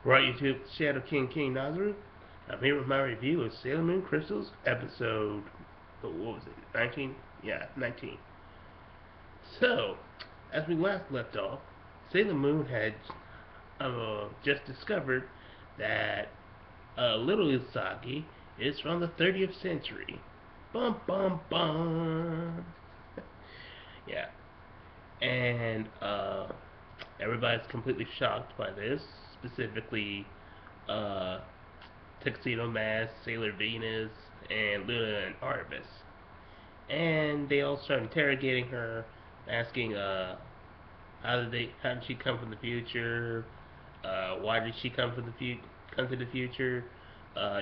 Right, YouTube, Shadow King Nazaru. I'm here with my review of Sailor Moon Crystals, episode, what was it, 19? Yeah, 19. So, as we last left off, Sailor Moon had just discovered that Little Usagi is from the 30th century. Bum bum bum. Yeah, and everybody's completely shocked by this, specifically uh, Tuxedo Mask, Sailor Venus, and Luna and Artemis. And they all start interrogating her, asking, how did she come from the future? Why did she come to the future?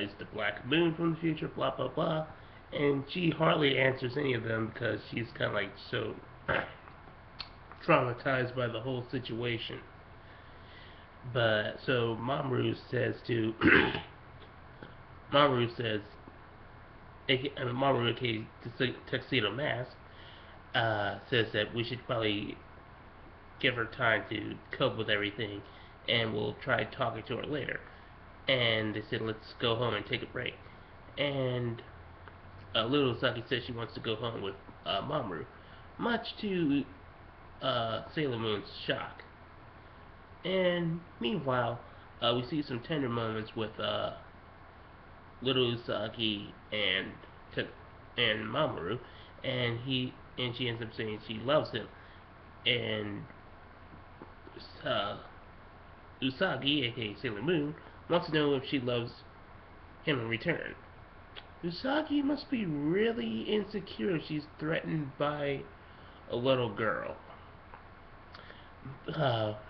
Is the Black Moon from the future? Blah blah blah. And she hardly answers any of them because she's kind of like so traumatized by the whole situation. But so Mamoru says Mamoru, aka Tuxedo Mask, says that we should probably give her time to cope with everything, and we'll try talking to her later. And they said, let's go home and take a break. And Little Saki says she wants to go home with Mamoru, much to Sailor Moon's shock. And meanwhile, we see some tender moments with Little Usagi and Mamoru, and she ends up saying she loves him, and uh, Usagi, aka Sailor Moon, wants to know if she loves him in return. Usagi must be really insecure if she's threatened by a little girl.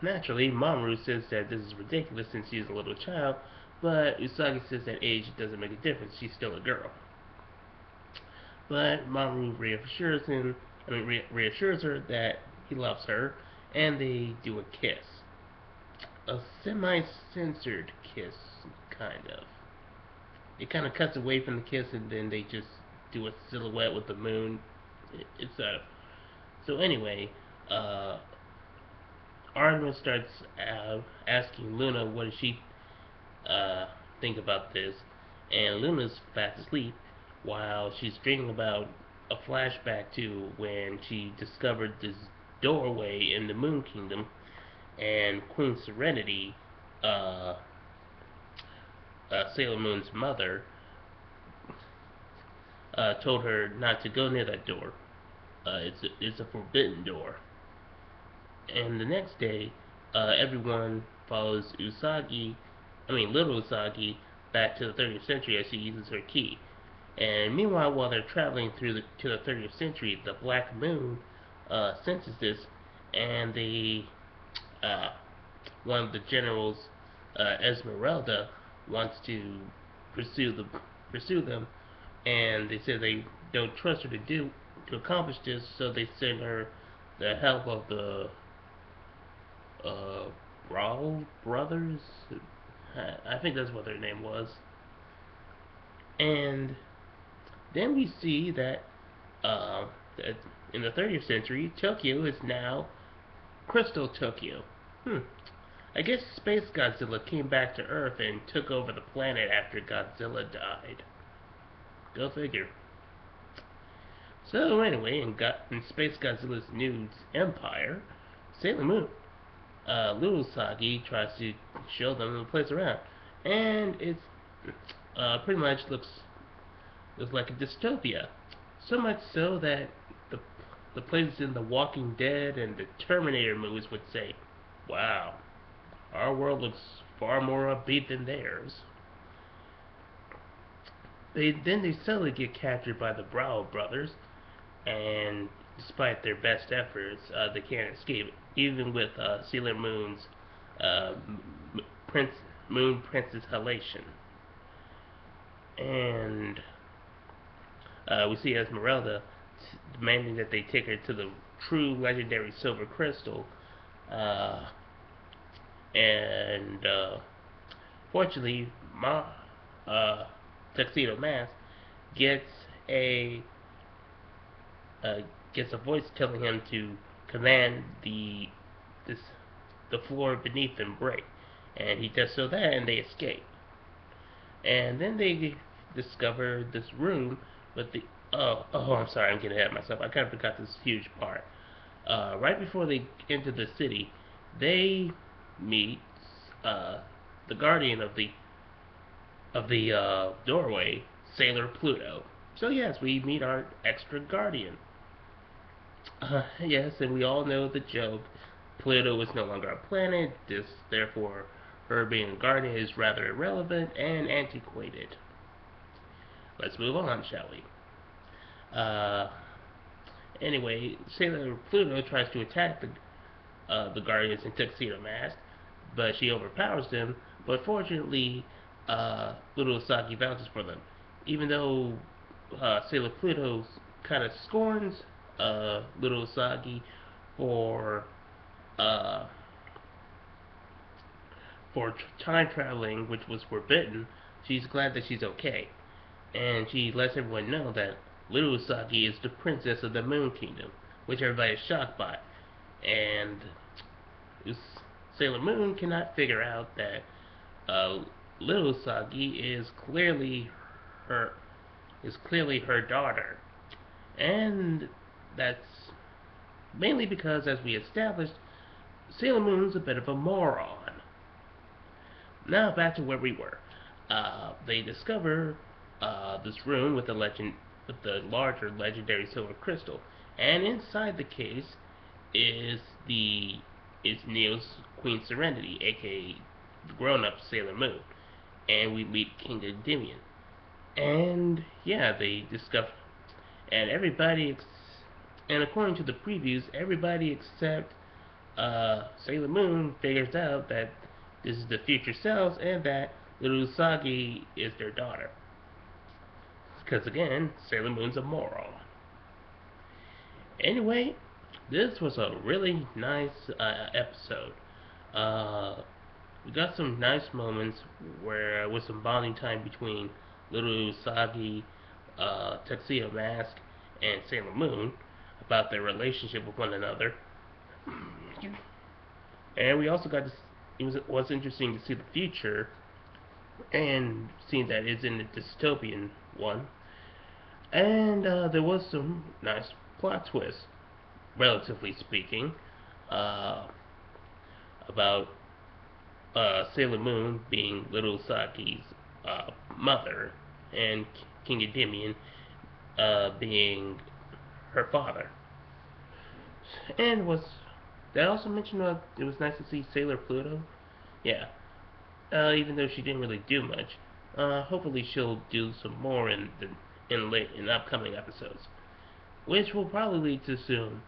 Naturally, Mamoru says that this is ridiculous since she's a little child, but Usagi says that age doesn't make a difference, she's still a girl. But Mamoru reassures her that he loves her, and they do a kiss. A semi-censored kiss, kind of. It kind of cuts away from the kiss, and then they just do a silhouette with the moon. It's so anyway. Uh, Artemis starts asking Luna what does she uh, think about this, and Luna's fast asleep while she's dreaming about a flashback to when she discovered this doorway in the Moon Kingdom, and Queen Serenity, uh, Sailor Moon's mother, told her not to go near that door. It's a forbidden door. And the next day, everyone follows Little Usagi, back to the 30th century as she uses her key. And meanwhile, while they're traveling to the 30th century, the Black Moon senses this, and uh, one of the generals, Esmeralda, wants to pursue the pursue them, and they say they don't trust her to accomplish this, so they send her the help of the uh, Brawl Brothers. I think that's what their name was. And then we see that in the 30th century, Tokyo is now Crystal Tokyo. I guess SpaceGodzilla came back to Earth and took over the planet after Godzilla died. Go figure. So anyway, in SpaceGodzilla's new empire, Sailor Moon, Little Sagi tries to show them the place around, and it's pretty much looks like a dystopia. So much so that the the places in The Walking Dead and the Terminator movies would say, "Wow, our world looks far more upbeat than theirs." They suddenly get captured by the Brow brothers, and despite their best efforts, they can't escape, even with Sailor Moon's uh, Prince Moon Princess halation. And we see Esmeralda demanding that they take her to the true legendary silver crystal, uh, and fortunately, uh, Tuxedo Mask gets a uh, gets a voice telling him to command this the floor beneath him break, And he does so that, and they escape. And then they discover this room, but the I'm sorry, I'm getting ahead of myself. I kind of forgot this huge part. Right before they enter the city, they meet uh, the guardian of the doorway, Sailor Pluto. So yes, we meet our extra guardian. Yes, and we all know the joke. Pluto is no longer a planet. Therefore, her being a guardian is rather irrelevant and antiquated. Let's move on, shall we? Uh, anyway, Sailor Pluto tries to attack the Guardians in Tuxedo Mask, but she overpowers them. But fortunately, Little Usagi vouches for them, even though Sailor Pluto kind of scorns Little Usagi for uh, for time traveling, which was forbidden. She's glad that she's okay, and she lets everyone know that Little Usagi is the princess of the Moon Kingdom, which everybody is shocked by. And Sailor Moon cannot figure out that uh, Little Usagi her is clearly her daughter, and that's mainly because, as we established, Sailor Moon's a bit of a moron. Now back to where we were. They discover this room with the larger legendary silver crystal, and inside the case is the is Neo's Queen Serenity, aka the grown-up Sailor Moon, and we meet King Endymion. And yeah, they discover, and and according to the previews, everybody except Sailor Moon figures out that this is the future selves and that Little Usagi is their daughter. Because again, Sailor Moon's a moron. Anyway, this was a really nice episode. Uh, we got some nice moments where with some bonding time between Little Usagi, Tuxedo Mask, and Sailor Moon about their relationship with one another. And we also got to, was interesting to see the future and seeing that it's in a dystopian one. And there was some nice plot twists, relatively speaking, uh, about Sailor Moon being Little Usagi's mother and King Endymion being her father. And was did I also mention it was nice to see Sailor Pluto? Yeah, even though she didn't really do much. Hopefully she'll do some more in upcoming episodes, which will probably lead to soon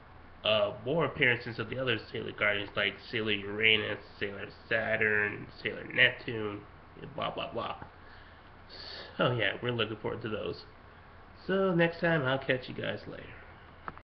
more appearances of the other Sailor Guardians like Sailor Uranus, Sailor Saturn, Sailor Neptune, blah blah blah. So yeah, we're looking forward to those. So next time I'll catch you guys later.